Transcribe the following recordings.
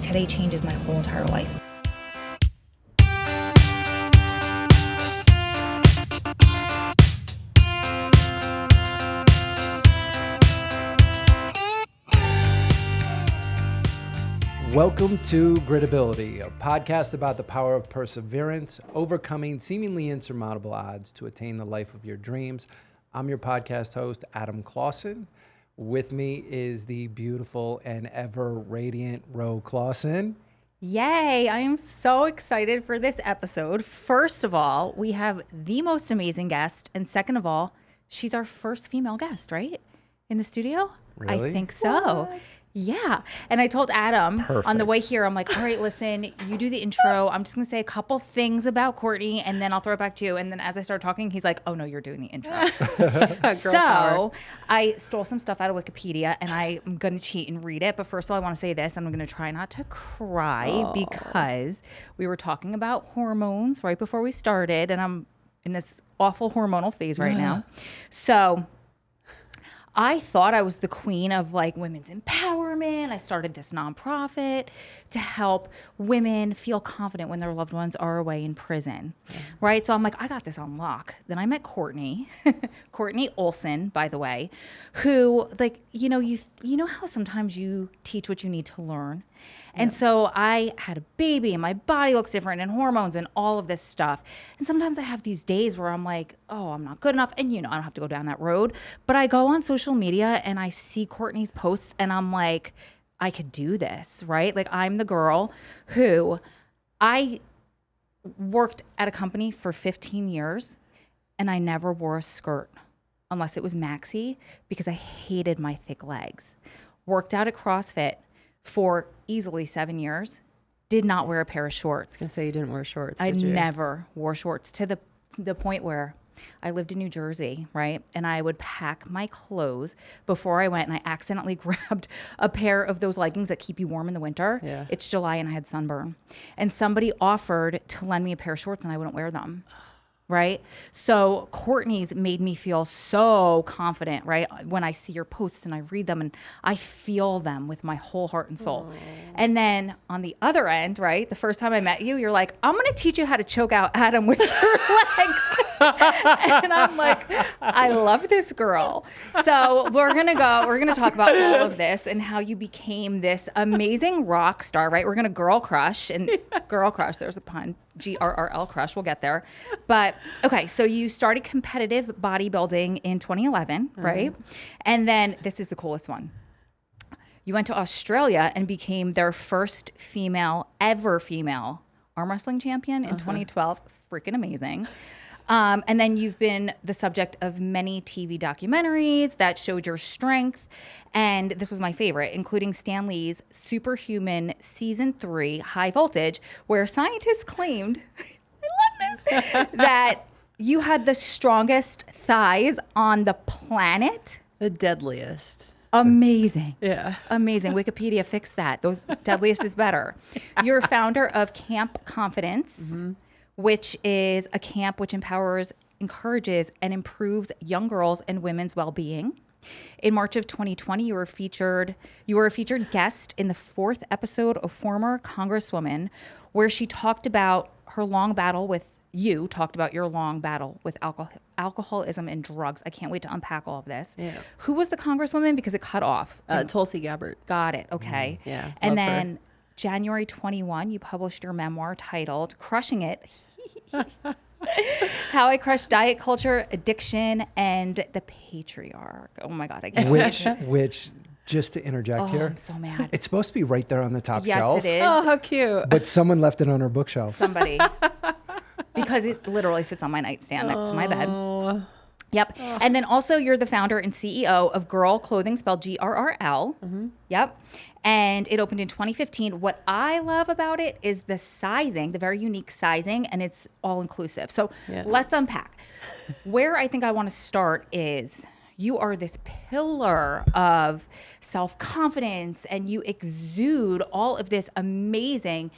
today changes my whole entire life. Welcome to Gritability, a podcast about the power of perseverance, overcoming seemingly insurmountable odds to attain the life of your dreams. I'm your podcast host, Adam Clausen. With me is the beautiful and ever radiant Ro Clausen. Yay, I am so excited for this episode. First of all, we have the most amazing guest. And second of all, she's our first female guest, right? In the studio? Really? I think so. What? Yeah. And I told Adam on the way Perfect. here, I'm like, all right, listen, you do the intro. I'm just going to say a couple things about Kortney and then I'll throw it back to you. And then as I start talking, he's like, oh no, you're doing the intro. So I stole some stuff out of Wikipedia and I'm going to cheat and read it. But first of all, I want to say this. I'm going to try not to cry because we were talking about hormones right before we started. And I'm in this awful hormonal phase right now. So I thought I was the queen of like women's empowerment. I started this nonprofit to help women feel confident when their loved ones are away in prison, right? So I'm like, I got this on lock. Then I met Kortney, Kortney Olsen, by the way, who like, you know how sometimes you teach what you need to learn. And so I had a baby and my body looks different and hormones and all of this stuff. And sometimes I have these days where I'm like, oh, I'm not good enough. And I don't have to go down that road. But I go on social media and I see Kortney's posts and I'm like, I could do this, right? Like I'm the girl who I worked at a company for 15 years and I never wore a skirt unless it was maxi because I hated my thick legs. Worked out at CrossFit for easily 7 years, did not wear a pair of shorts. I was gonna say you didn't wear shorts, I did you? never wore shorts to the point where I lived in New Jersey, right? And I would pack my clothes before I went and I accidentally grabbed a pair of those leggings that keep you warm in the winter. Yeah. It's July and I had sunburn. And somebody offered to lend me a pair of shorts and I wouldn't wear them. Right? So Kortney's made me feel so confident, right? When I see your posts and I read them and I feel them with my whole heart and soul. And then on the other end, right? The first time I met you, you're like, I'm going to teach you how to choke out Adam with your legs. And I'm like, I love this girl. So we're going to talk about all of this and how you became this amazing rock star, right? We're going to girl crush girl crush. There's a pun. GRRL crush. We'll get there. But okay, so you started competitive bodybuilding in 2011, right? And then this is the coolest one. You went to Australia and became their first ever female arm wrestling champion in 2012. Freaking amazing. And then you've been the subject of many TV documentaries that showed your strength. And this was my favorite, including Stan Lee's Superhuman Season 3 High Voltage, where scientists claimed, I love this, that you had the strongest thighs on the planet. The deadliest. Amazing. Yeah. Amazing. Wikipedia fixed that. Those deadliest is better. You're founder of Camp Confidence, which is a camp which empowers, encourages, and improves young girls and women's well-being. In March of 2020, you were a featured guest in the 4th episode of Former Congresswoman, where she talked about her long battle with your long battle with alcoholism and drugs. I can't wait to unpack all of this. Yeah. Who was the Congresswoman? Because it cut off. Tulsi Gabbard. Got it. Okay. Yeah. And love her. then January 21, you published your memoir titled Crushing It. How I Crushed Diet Culture, Addiction, and the Patriarch. Oh my God. I can't Which, just to interject here, I'm so mad. it's supposed to be right there on the top Yes, shelf. it is. Oh, how cute. But someone left it on her bookshelf. Somebody. Because it literally sits on my nightstand next to my bed. Oh. Yep. And then also you're the founder and CEO of Girl Clothing, spelled GRRL. Yep. And it opened in 2015. What I love about it is the sizing, the very unique sizing, and it's all inclusive. So let's unpack. Where I think I want to start is you are this pillar of self-confidence and you exude all of this amazing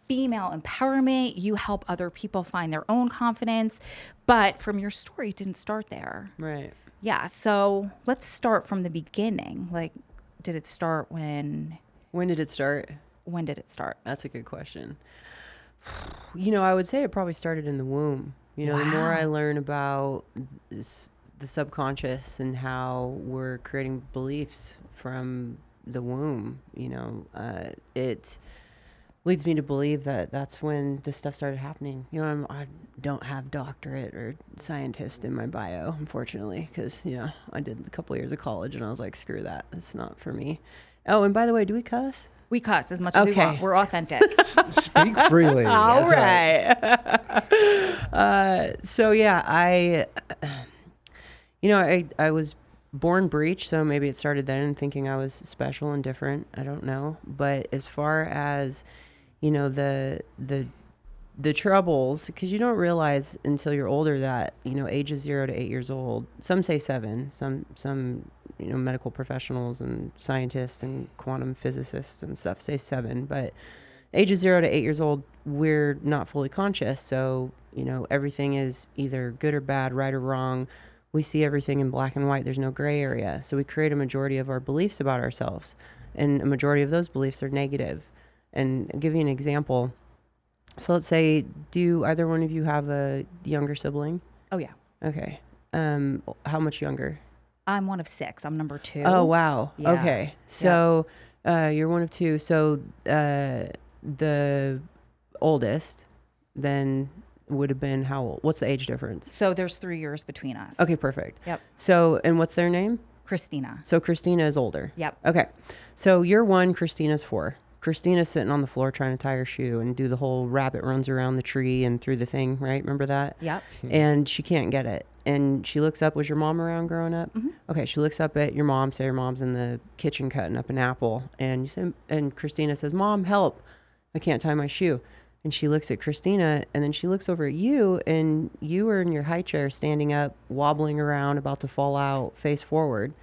female empowerment. You help other people find their own confidence. But from your story, it didn't start there. Right. Yeah. So let's start from the beginning. Like, did it start when? When did it start? When did it start? That's a good question. I would say it probably started in the womb. The more I Wow. learn about the subconscious and how we're creating beliefs from the womb, it leads me to believe that that's when this stuff started happening. I don't have doctorate or scientist in my bio, unfortunately, because, I did a couple years of college and I was like, screw that. It's not for me. Oh, and by the way, do we cuss? We cuss as much as we Okay. want. We're authentic. Speak freely. All That's right. So yeah, I was born breech, so maybe it started then, thinking I was special and different. I don't know, but as far as the troubles, because you don't realize until you're older that ages 0 to 8 years old. Some say 7. Some medical professionals and scientists and quantum physicists and stuff say 7, but ages 0 to 8 years old, we're not fully conscious. So everything is either good or bad, right or wrong. We see everything in black and white. There's no gray area. So we create a majority of our beliefs about ourselves, and a majority of those beliefs are negative. And I'll give you an example. So let's say, do either one of you have a younger sibling? Oh, yeah. Okay. How much younger? I'm one of 6. I'm number 2. Oh, wow. Yeah. Okay. So you're one of 2. So the oldest then would have been how old? What's the age difference? So there's 3 years between us. Okay, perfect. Yep. So, and what's their name? Christina. So Christina is older. Yep. Okay. So you're 1, Christina's 4. Christina's sitting on the floor trying to tie her shoe and do the whole rabbit runs around the tree and through the thing, right? Remember that? Yep. And she can't get it. And she looks up. Was your mom around growing up? Mm-hmm. Okay. She looks up at your mom. Say your mom's in the kitchen cutting up an apple. And Christina says, "Mom, help. I can't tie my shoe." And she looks at Christina, and then she looks over at you, and you are in your high chair standing up, wobbling around, about to fall out, face forward.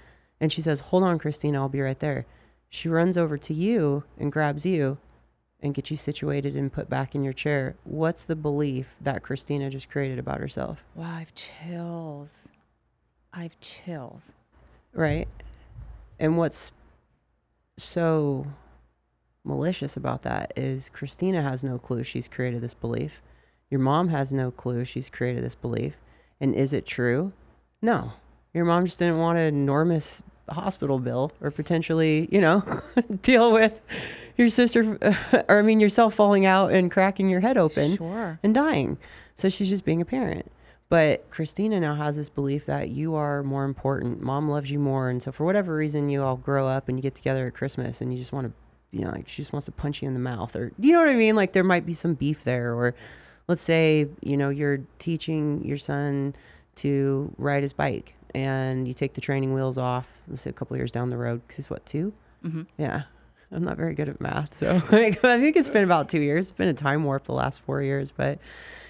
And she says, "Hold on, Christina, I'll be right there." She runs over to you and grabs you and gets you situated and put back in your chair. What's the belief that Christina just created about herself? Wow, I have chills. Right? And what's so malicious about that is Christina has no clue she's created this belief. Your mom has no clue she's created this belief. And is it true? No. Your mom just didn't want an enormous hospital bill or potentially, deal with your sister, yourself falling out and cracking your head open Sure. and dying. So she's just being a parent. But Christina now has this belief that you are more important. Mom loves you more. And so for whatever reason, you all grow up and you get together at Christmas and you just want to, she just wants to punch you in the mouth, or, do you know what I mean? Like there might be some beef there. Or let's say, you're teaching your son to ride his bike and you take the training wheels off, let's say a couple years down the road, because he's what, 2? Mm-hmm. Yeah. I'm not very good at math. So I think it's been about 2 years. It's been a time warp the last 4 years, but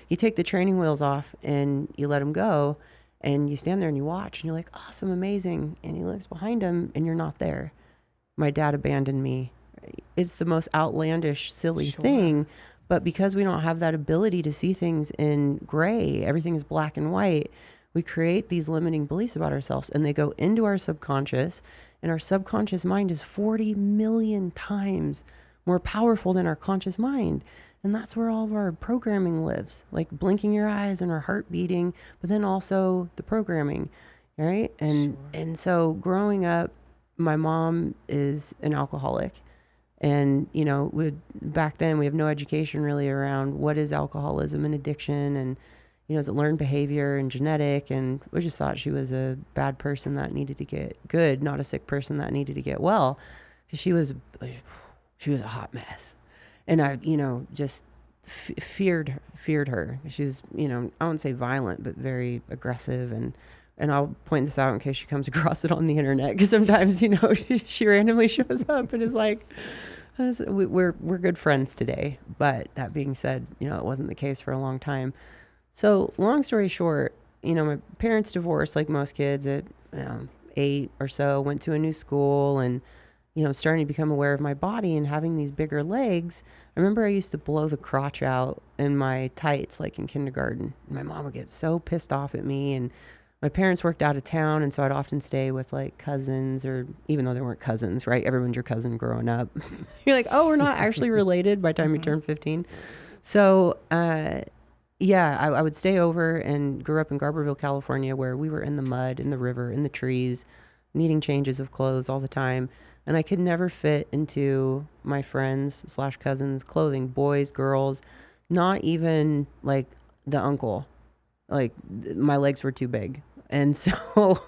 you take the training wheels off and you let him go and you stand there and you watch and you're like, awesome, amazing. And he looks behind him and you're not there. My dad abandoned me. It's the most outlandish, silly thing. But because we don't have that ability to see things in gray, everything is black and white, we create these limiting beliefs about ourselves and they go into our subconscious, and our subconscious mind is 40 million times more powerful than our conscious mind. And that's where all of our programming lives, like blinking your eyes and our heart beating, but then also the programming, right? And so growing up, my mom is an alcoholic. And, back then we have no education really around what is alcoholism and addiction, and, is it learned behavior and genetic? And we just thought she was a bad person that needed to get good, not a sick person that needed to get well, because she was a hot mess. And I, just feared her. She's, I wouldn't say violent, but very aggressive. And I'll point this out in case she comes across it on the internet, because sometimes, she randomly shows up and is like, we're good friends today. But that being said, it wasn't the case for a long time. So long story short, my parents divorced like most kids at 8 or so, went to a new school and, starting to become aware of my body and having these bigger legs. I remember I used to blow the crotch out in my tights, like in kindergarten. My mom would get so pissed off at me and my parents worked out of town, and so I'd often stay with like cousins, or even though they weren't cousins, right? Everyone's your cousin growing up. You're like, oh, we're not actually related by the time you turn 15. So, yeah, I would stay over and grew up in Garberville, California, where we were in the mud, in the river, in the trees, needing changes of clothes all the time. And I could never fit into my friends / cousins' clothing, boys, girls, not even like the uncle. Like my legs were too big. And so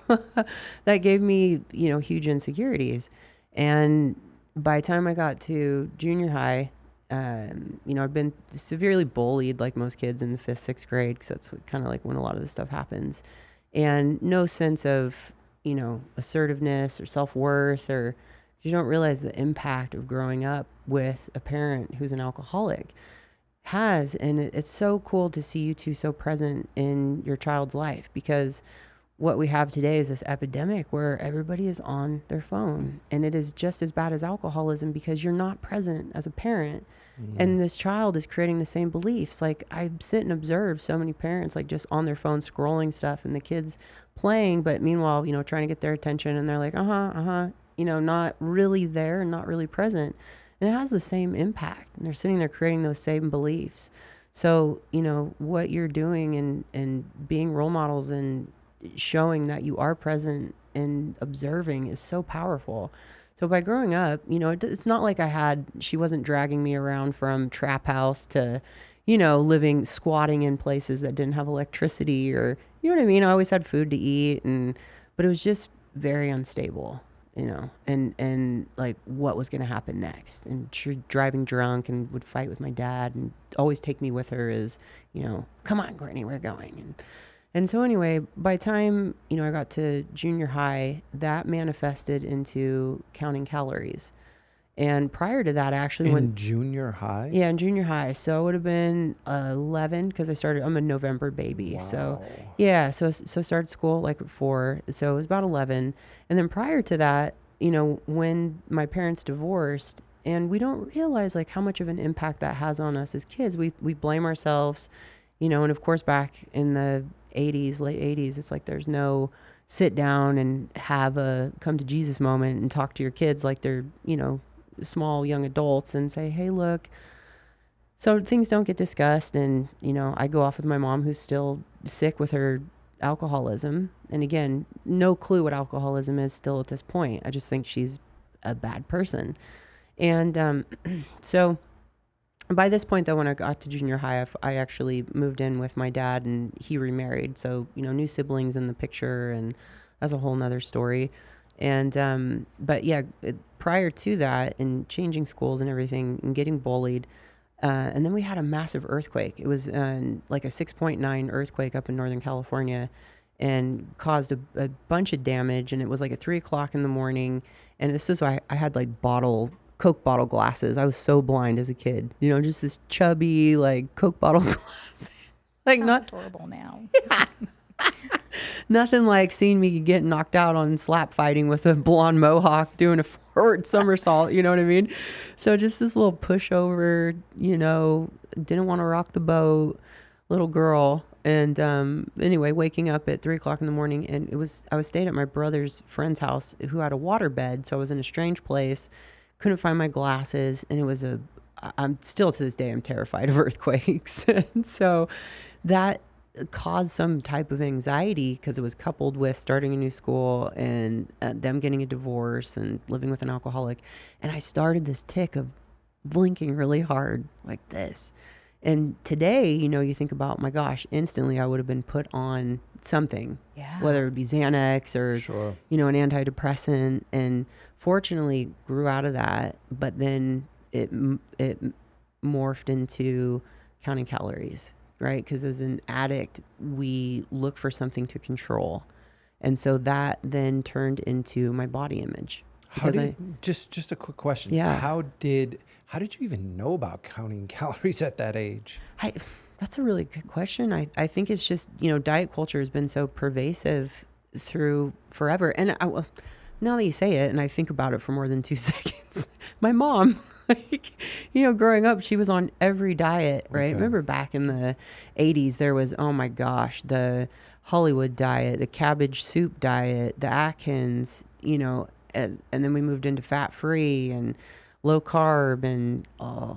that gave me, huge insecurities. And by the time I got to junior high, I've been severely bullied like most kids in the 5th, 6th grade, because that's kind of like when a lot of this stuff happens. And no sense of, assertiveness or self-worth, or you don't realize the impact of growing up with a parent who's an alcoholic has. And it's so cool to see you two so present in your child's life, because what we have today is this epidemic where everybody is on their phone, and it is just as bad as alcoholism because you're not present as a parent. And this child is creating the same beliefs. Like, I sit and observe so many parents like just on their phone scrolling stuff, and the kids playing, but meanwhile, trying to get their attention, and they're like, not really there and not really present. And it has the same impact, and they're sitting there creating those same beliefs. So, what you're doing and being role models and showing that you are present and observing is so powerful. So by growing up, it's not like she wasn't dragging me around from trap house to, squatting in places that didn't have electricity, or, you know what I mean? I always had food to eat, but it was just very unstable, and like what was going to happen next. And she driving drunk and would fight with my dad and always take me with her as, come on, Kortney, we're going. And so anyway, by the time, I got to junior high, that manifested into counting calories. And prior to that, actually, in junior high? Yeah, in junior high. So it would have been 11, because I'm a November baby. Wow. So yeah, so started school like at 4. So it was about 11. And then prior to that, when my parents divorced, and we don't realize like how much of an impact that has on us as kids. We blame ourselves, and of course back in the 80s, late 80s, it's like there's no sit down and have a come to Jesus moment and talk to your kids like they're, small young adults, and say, hey, look. So things don't get discussed. And, I go off with my mom, who's still sick with her alcoholism. And again, no clue what alcoholism is still at this point. I just think she's a bad person. And so by this point, though, when I got to junior high, I actually moved in with my dad, and he remarried. So, new siblings in the picture, and that's a whole nother story. And, but yeah, prior to that, and changing schools and everything, and getting bullied, and then we had a massive earthquake. It was like a 6.9 earthquake up in Northern California, and caused a bunch of damage. And it was like at 3 o'clock in the morning. And this is why I had like Coke bottle glasses. I was so blind as a kid, just this chubby, like Coke bottle glass. Like, Sounds not adorable now. Yeah. Nothing like seeing me get knocked out on slap fighting with a blonde mohawk doing a forward somersault, you know what I mean? So just this little pushover, didn't want to rock the boat little girl. And anyway, waking up at 3 o'clock in the morning, and I was staying at my brother's friend's house, who had a water bed. So I was in a strange place, couldn't find my glasses, and I'm still to this day, I'm terrified of earthquakes. And so that caused some type of anxiety, because it was coupled with starting a new school, and them getting a divorce and living with an alcoholic. And I started this tick of blinking really hard like this. And today, you think about, my gosh, instantly I would have been put on something, whether it would be Xanax or, Sure. an antidepressant, and fortunately grew out of that. But then it morphed into counting calories, right? Because as an addict, we look for something to control. And so that then turned into my body image. Just a quick question. Yeah. How did you even know about counting calories at that age? That's a really good question. I think it's just, diet culture has been so pervasive through forever. And now that you say it, and I think about it for more than 2 seconds, my mom, growing up, she was on every diet, right? Okay. Remember back in the 80s, there was, oh my gosh, the Hollywood diet, the cabbage soup diet, the Atkins, and then we moved into fat-free and low carb, and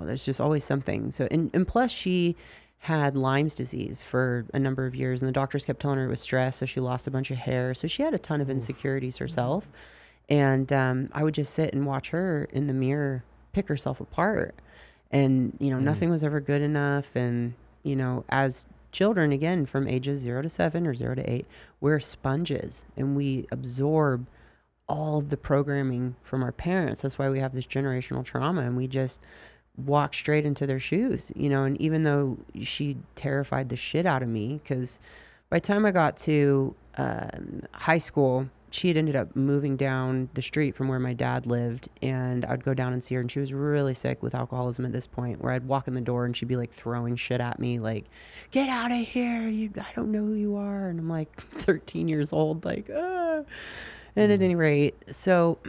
there's just always something. So, and plus she had Lyme's disease for a number of years, and the doctors kept telling her it was stress, so she lost a bunch of hair. So she had a ton of insecurities herself. And I would just sit and watch her in the mirror pick herself apart. And, nothing was ever good enough. And, as children, again, from ages 0 to 7 or 0 to 8, we're sponges and we absorb all of the programming from our parents. That's why we have this generational trauma, and we just walk straight into their shoes, and even though she terrified the shit out of me, because by the time I got to high school, she had ended up moving down the street from where my dad lived, and I'd go down and see her, and she was really sick with alcoholism at this point, where I'd walk in the door and she'd be like throwing shit at me, like, get out of here, I don't know who you are. And I'm like 13 years old, like, ah. And at any rate, so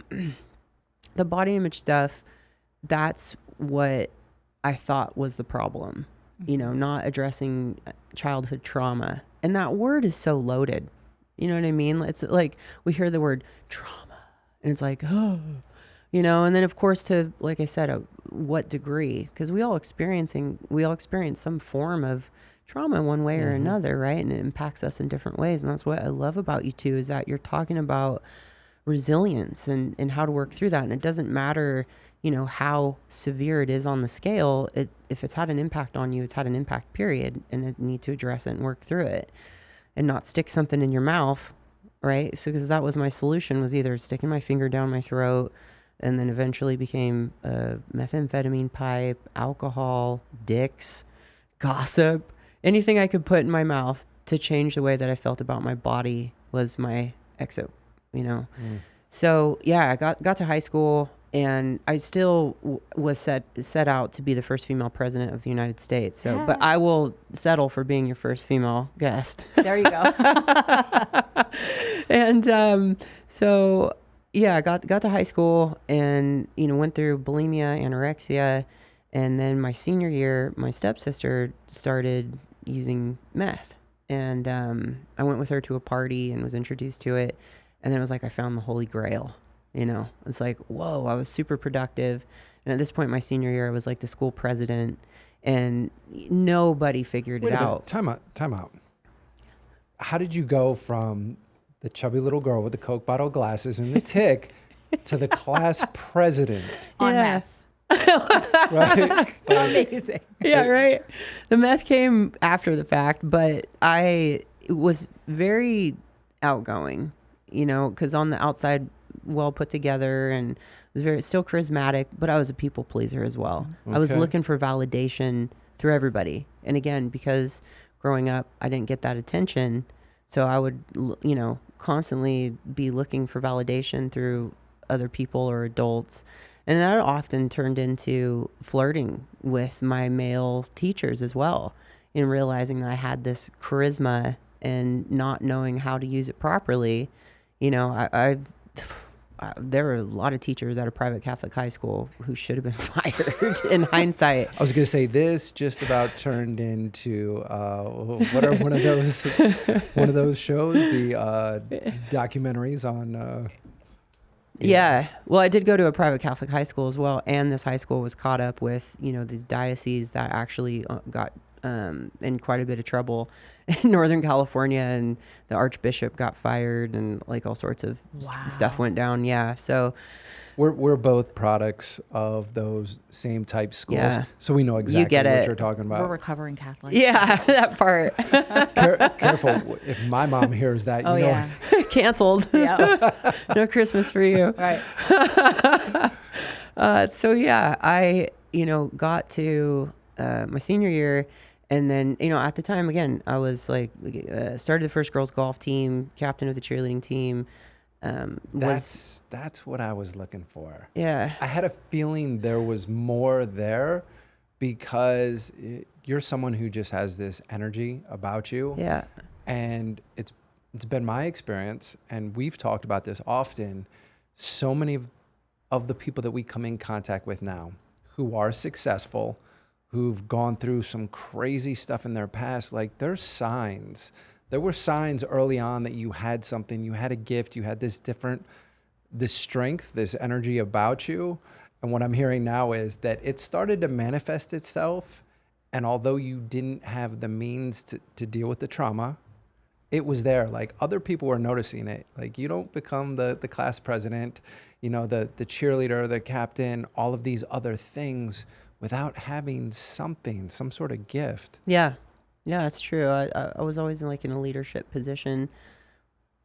the body image stuff, that's what I thought was the problem, not addressing childhood trauma. And that word is so loaded. You know what I mean? It's like we hear the word trauma and it's like, oh, and then of course like I said, what degree? Because we all experience some form of trauma in one way or another, right? And it impacts us in different ways. And that's what I love about you two, is that you're talking about resilience and how to work through that. And it doesn't matter, how severe it is on the scale. If it's had an impact on you, it's had an impact, period. And you need to address it and work through it and not stick something in your mouth, right? So, because that was my solution, was either sticking my finger down my throat, and then eventually became a methamphetamine pipe, alcohol, dicks, gossip, anything I could put in my mouth to change the way that I felt about my body was my exit, So yeah, I got to high school, and I still was set out to be the first female president of the United States. So, but I will settle for being your first female guest. There you go. And so yeah, I got to high school, and went through bulimia, anorexia, and then my senior year, my stepsister started using meth, and I went with her to a party and was introduced to it, and then it was like I found the Holy Grail. It's like, whoa, I was super productive. And at this point, my senior year, I was like the school president, and nobody figured it out. Time out. How did you go from the chubby little girl with the Coke bottle glasses and the tick to the class president? On meth. Right? Amazing. Yeah, right. The meth came after the fact, but I was very outgoing, because on the outside, well put together, and was still charismatic, but I was a people pleaser as well. Okay. I was looking for validation through everybody. And again, because growing up, I didn't get that attention. So I would, constantly be looking for validation through other people or adults. And that often turned into flirting with my male teachers as well, and realizing that I had this charisma and not knowing how to use it properly. There were a lot of teachers at a private Catholic high school who should have been fired in hindsight. I was going to say, this just about turned into what are one of those shows, the documentaries on. Yeah. Well, I did go to a private Catholic high school as well, and this high school was caught up with these dioceses that actually got in quite a bit of trouble in Northern California, and the archbishop got fired, and like all sorts of stuff went down. Yeah. So we're both products of those same type schools, so we know exactly what you're talking about. We're recovering Catholics. Yeah, that part. Careful, if my mom hears that, Canceled. Yeah. No Christmas for you. Right. So yeah, I got to my senior year. And then, at the time, again, I was like, started the first girls golf team, captain of the cheerleading team. That's what I was looking for. Yeah. I had a feeling there was more there, because you're someone who just has this energy about you. Yeah. And it's been my experience, and we've talked about this often, so many of the people that we come in contact with now who are successful, who've gone through some crazy stuff in their past, like there's signs there were signs early on that you had something, you had a gift, you had this strength, this energy about you. And what I'm hearing now is that it started to manifest itself. And although you didn't have the means to deal with the trauma, it was there. Like, other people were noticing it. Like, you don't become the class president, the cheerleader, the captain, all of these other things without having something, some sort of gift. Yeah. Yeah, that's true. I was always in a leadership position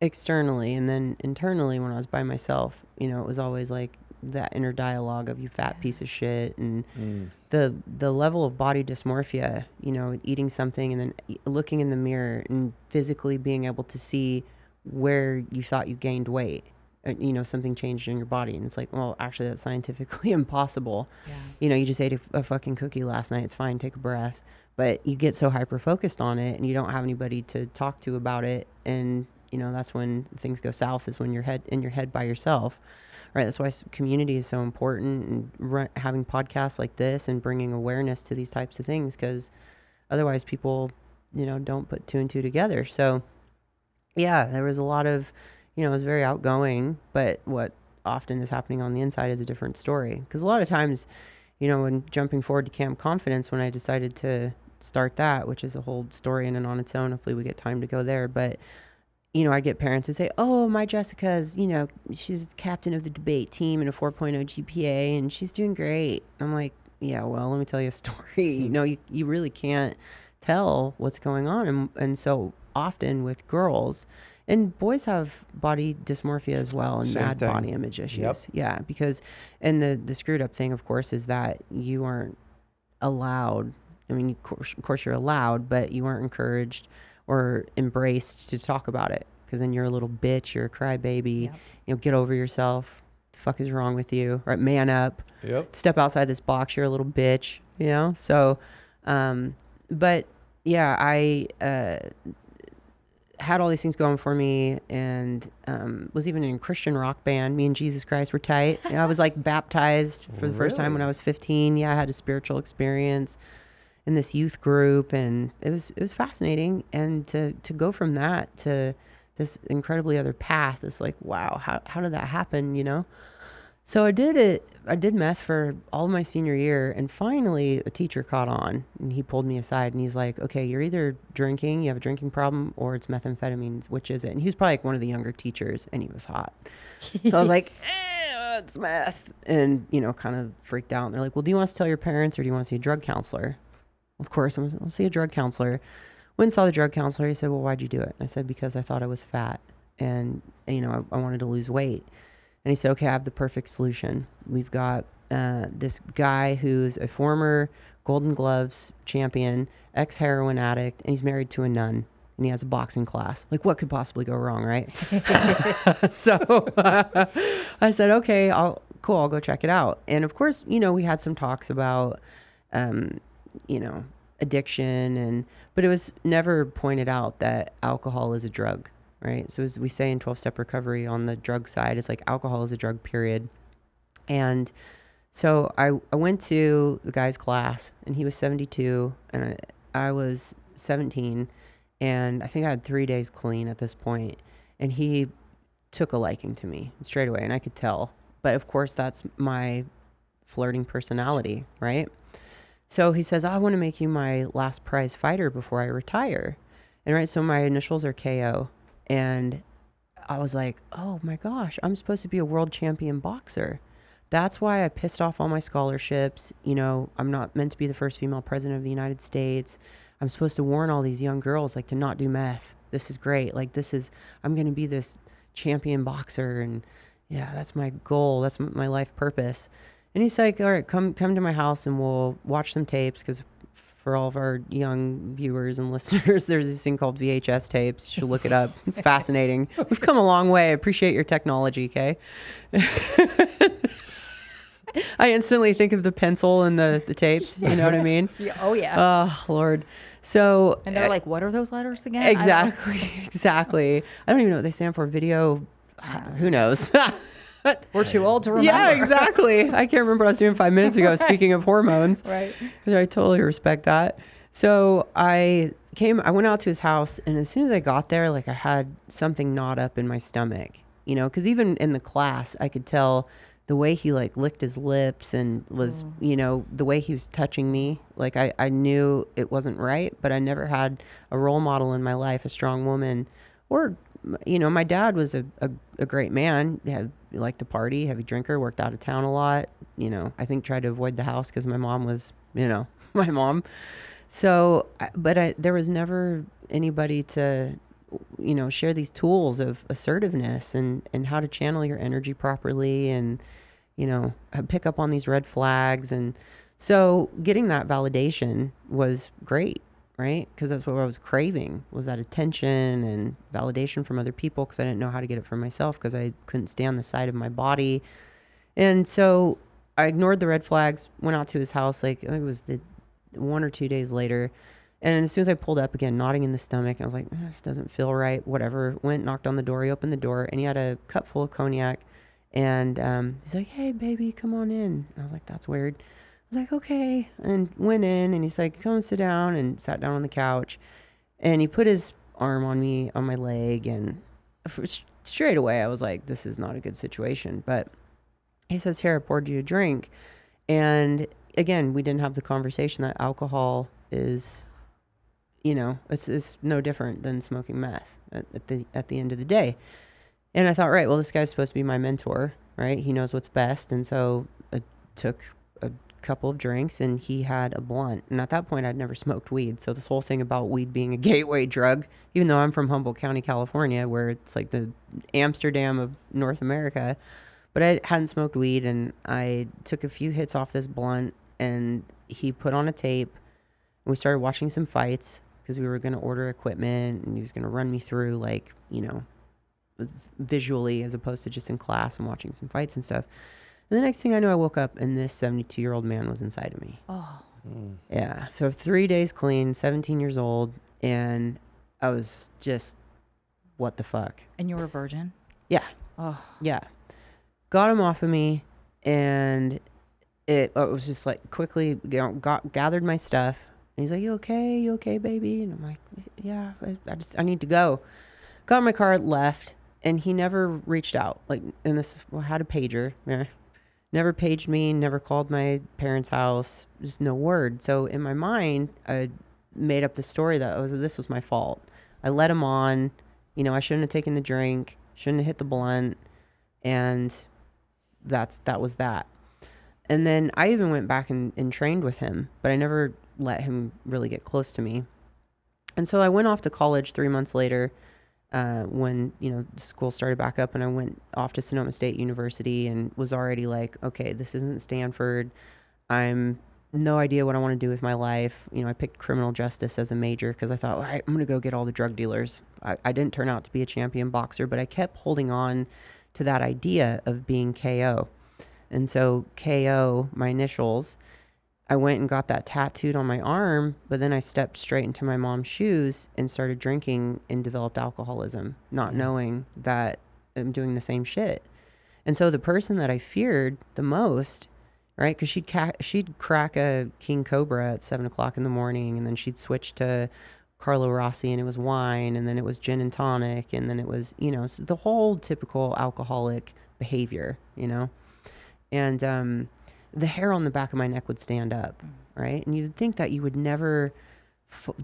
externally, and then internally when I was by myself, it was always like that inner dialogue of, you fat piece of shit, and the level of body dysmorphia, eating something and then looking in the mirror and physically being able to see where you thought you gained weight. Something changed in your body, and it's like, well, actually that's scientifically impossible. Yeah. You just ate a fucking cookie last night. It's fine. Take a breath. But you get so hyper focused on it, and you don't have anybody to talk to about it. And, that's when things go south, is when you're in your head by yourself. Right. That's why community is so important, and having podcasts like this and bringing awareness to these types of things, because otherwise people, don't put two and two together. So yeah, there was a lot of, it was very outgoing, but what often is happening on the inside is a different story. Because a lot of times, when jumping forward to Camp Confidence, when I decided to start that, which is a whole story in and on its own, hopefully we get time to go there, but I get parents who say, oh, my Jessica's, she's captain of the debate team and a 4.0 GPA, and she's doing great. I'm like, yeah, well, let me tell you a story. You really can't tell what's going on. And so often with girls, and boys have body dysmorphia as well, and bad body image issues. Yep. Yeah, because, and the screwed up thing, of course, is that you aren't allowed. I mean, of course you're allowed, but you aren't encouraged or embraced to talk about it, because then you're a little bitch, you're a crybaby. Yep. Get over yourself. The fuck is wrong with you? Right? Man up. Yep. Step outside this box. You're a little bitch. So, but yeah, I had all these things going for me, and was even in a Christian rock band. Me and Jesus Christ were tight. I was like baptized for the first time when I was 15. Yeah, I had a spiritual experience in this youth group, and it was fascinating. And to go from that to this incredibly other path is like, wow, how did that happen? So I did meth for all of my senior year, and finally a teacher caught on, and he pulled me aside and he's like, okay, you're either drinking, you have a drinking problem, or it's methamphetamines. Which is it? And he was probably like one of the younger teachers, and he was hot. So I was like, it's meth. And, kind of freaked out. And they're like, well, do you want us to tell your parents, or do you want to see a drug counselor? Of course, I'll see a drug counselor. Went and saw the drug counselor. He said, well, why'd you do it? I said, because I thought I was fat, and, I wanted to lose weight. And he said, okay, I have the perfect solution. We've got this guy who's a former Golden Gloves champion, ex-heroin addict, and he's married to a nun, and he has a boxing class. Like, what could possibly go wrong, right? So I said, okay, I'll go check it out. And of course, we had some talks about, addiction, but it was never pointed out that alcohol is a drug, right? So as we say in 12-step recovery on the drug side, it's like alcohol is a drug, period. And so I went to the guy's class, and he was 72 and I was 17, and I think I had 3 days clean at this point, and he took a liking to me straight away, and I could tell. But of course, that's my flirting personality, right? So he says, I want to make you my last prize fighter before I retire. And right, so my initials are KO. And I was like, oh my gosh, I'm supposed to be a world champion boxer. That's why I pissed off all my scholarships. I'm not meant to be the first female president of the United States. I'm supposed to warn all these young girls, like, to not do meth. This is great. Like, I'm going to be this champion boxer. And yeah, that's my goal. That's my life purpose. And he's like, all right, come to my house and we'll watch some tapes, because for all of our young viewers and listeners, there's this thing called VHS tapes. You should look it up. It's fascinating. We've come a long way. I appreciate your technology, okay? I instantly think of the pencil and the tapes. You know what I mean? Yeah, oh, yeah. Oh, Lord. So, and they're like, what are those letters again? Exactly. I don't even know what they stand for. Video. Who knows? We're too old to remember. Yeah, exactly. I can't remember what I was doing 5 minutes ago. Right. Speaking of hormones. Right. I totally respect that. So I I went out to his house, and as soon as I got there, like I had something gnawed up in my stomach, you know, because even in the class, I could tell the way he like licked his lips and was, you know, the way he was touching me. Like I knew it wasn't right, but I never had a role model in my life, a strong woman, or, you know, my dad was a great man. He liked to party, heavy drinker, worked out of town a lot. You know, I think tried to avoid the house because my mom was, you know, my mom. So, there was never anybody to, you know, share these tools of assertiveness and how to channel your energy properly and, you know, pick up on these red flags. And so getting that validation was great, right? Because that's what I was craving, was that attention and validation from other people, because I didn't know how to get it from myself because I couldn't stand the sight of my body. And so I ignored the red flags, went out to his house, like it was the 1 or 2 days later. And as soon as I pulled up again, nodding in the stomach, I was like, this doesn't feel right, whatever. Went, knocked on the door. He opened the door, and he had a cup full of cognac. And he's like, hey, baby, come on in. And I was like, that's weird. I was like, okay. And went in, and he's like, come sit down, and sat down on the couch. And he put his arm on me, on my leg. And straight away, I was like, this is not a good situation. But he says, here, I poured you a drink. And again, we didn't have the conversation that alcohol is, you know, it's no different than smoking meth at the end of the day. And I thought, right, well, this guy's supposed to be my mentor, right? He knows what's best. And so I took a couple of drinks, and he had a blunt. And at that point, I'd never smoked weed. So this whole thing about weed being a gateway drug, even though I'm from Humboldt County, California, where it's like the Amsterdam of North America, but I hadn't smoked weed, and I took a few hits off this blunt, and he put on a tape, and we started watching some fights because we were going to order equipment, and he was going to run me through, like, you know, visually as opposed to just in class and watching some fights and stuff. And the next thing I knew, I woke up, and this 72-year-old man was inside of me. Oh. Yeah. So 3 days clean, 17 years old, and I was just, what the fuck? And you were a virgin? Yeah. Oh. Yeah. Got him off of me, and it was just like quickly gathered my stuff. And he's like, you okay, baby? And I'm like, yeah, I need to go. Got in my car, left, and he never reached out. Like, and had a pager. Yeah. Never paged me, never called my parents' house, just no word. So in my mind, I made up the story that this was my fault. I let him on, you know, I shouldn't have taken the drink, shouldn't have hit the blunt, and that was that. And then I even went back and trained with him, but I never let him really get close to me. And so I went off to college 3 months later, when, you know, school started back up, and I went off to Sonoma State University and was already like, okay, this isn't Stanford. I'm no idea what I want to do with my life. You know, I picked criminal justice as a major because I thought, all right, I'm going to go get all the drug dealers. I didn't turn out to be a champion boxer, but I kept holding on to that idea of being KO. And so KO, my initials, I went and got that tattooed on my arm, but then I stepped straight into my mom's shoes and started drinking and developed alcoholism, not knowing that I'm doing the same shit. And so the person that I feared the most, right, because she'd crack a King Cobra at 7 o'clock in the morning, and then she'd switch to Carlo Rossi, and it was wine, and then it was gin and tonic, and then it was, you know, the whole typical alcoholic behavior, you know. And the hair on the back of my neck would stand up, right? And you'd think that you would never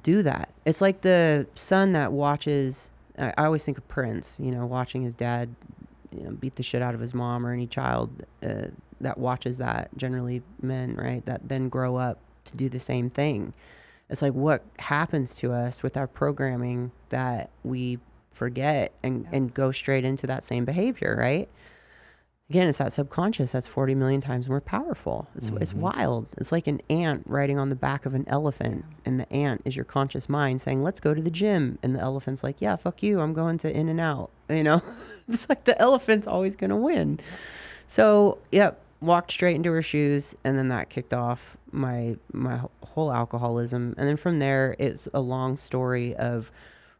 do that. It's like the son that watches, I always think of Prince, you know, watching his dad, you know, beat the shit out of his mom, or any child that watches that, generally men, right, that then grow up to do the same thing. It's like what happens to us with our programming that we forget and go straight into that same behavior, right? Again, it's that subconscious that's 40 million times more powerful. It's wild. It's like an ant riding on the back of an elephant, and the ant is your conscious mind saying, let's go to the gym. And the elephant's like, yeah, fuck you. I'm going to In-N-Out. You know, it's like the elephant's always going to win. So, yep, walked straight into her shoes, and then that kicked off my whole alcoholism. And then from there, it's a long story of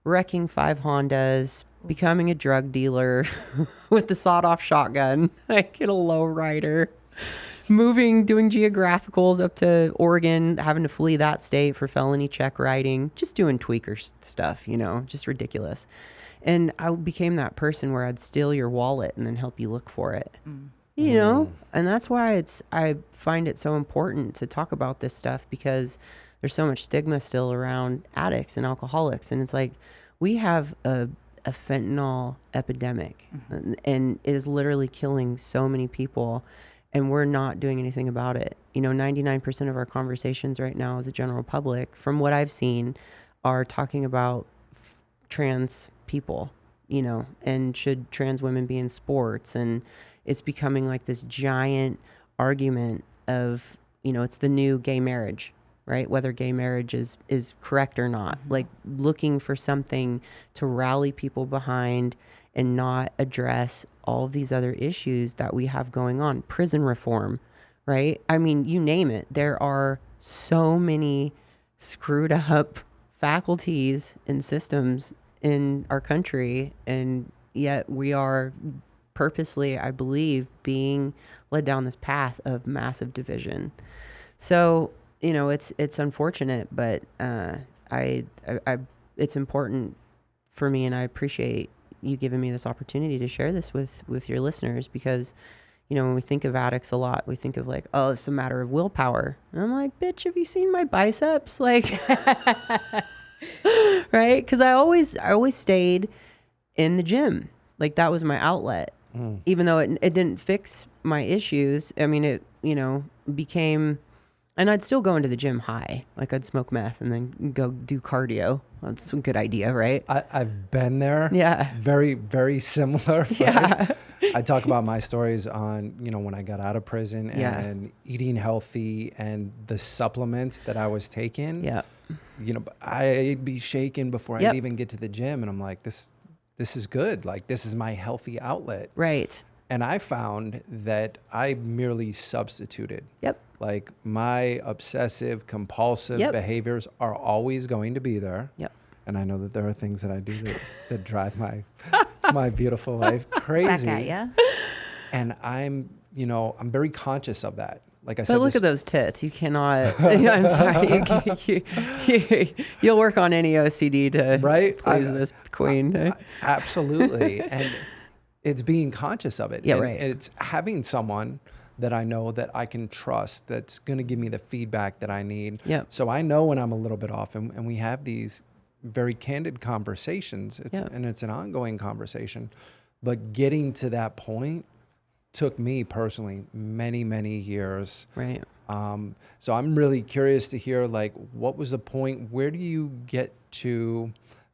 wrecking 5 Hondas, becoming a drug dealer with the sawed-off shotgun, like in a low rider, doing geographicals up to Oregon, having to flee that state for felony check writing, just doing tweaker stuff, just ridiculous. And I became that person where I'd steal your wallet and then help you look for it. And that's why I find it so important to talk about this stuff, because there's so much stigma still around addicts and alcoholics. And it's like, we have a fentanyl epidemic, and it is literally killing so many people, and we're not doing anything about it. 99% of our conversations right now as a general public, from what I've seen, are talking about trans people, and should trans women be in sports? And it's becoming like this giant argument of, it's the new gay marriage, right? Whether gay marriage is correct or not, like looking for something to rally people behind and not address all of these other issues that we have going on. Prison reform, right? I mean, you name it. There are so many screwed up faculties and systems in our country, and yet we are purposely, I believe, being led down this path of massive division. So, it's unfortunate, but it's important for me, and I appreciate you giving me this opportunity to share this with your listeners, because when we think of addicts a lot, we think of like, oh, it's a matter of willpower. And I'm like, bitch, have you seen my biceps? Like, right? Because I always stayed in the gym. Like, that was my outlet. Even though it didn't fix my issues. I mean, it, became, and I'd still go into the gym high. Like, I'd smoke meth and then go do cardio. That's a good idea, right? I've been there. Yeah. Very, very similar. Right? Yeah. I talk about my stories on, when I got out of prison and eating healthy and the supplements that I was taking. Yeah. I'd be shaken before I'd even get to the gym. And I'm like, this is good. Like, this is my healthy outlet. Right. And I found that I merely substituted. Yep. Like, my obsessive compulsive behaviors are always going to be there. Yep. And I know that there are things that I do that drive my beautiful life crazy. Back at ya. And I'm very conscious of that. Like I said, but look at those tits. You cannot. I'm sorry. You'll work on any OCD to please this queen. Absolutely. And it's being conscious of it. Yeah, and right. It's having someone that I know that I can trust, that's going to give me the feedback that I need. Yep. So I know when I'm a little bit off, and we have these very candid conversations. And it's an ongoing conversation. But getting to that point took me personally many, many years. Right. So I'm really curious to hear, like, what was the point? Where do you get to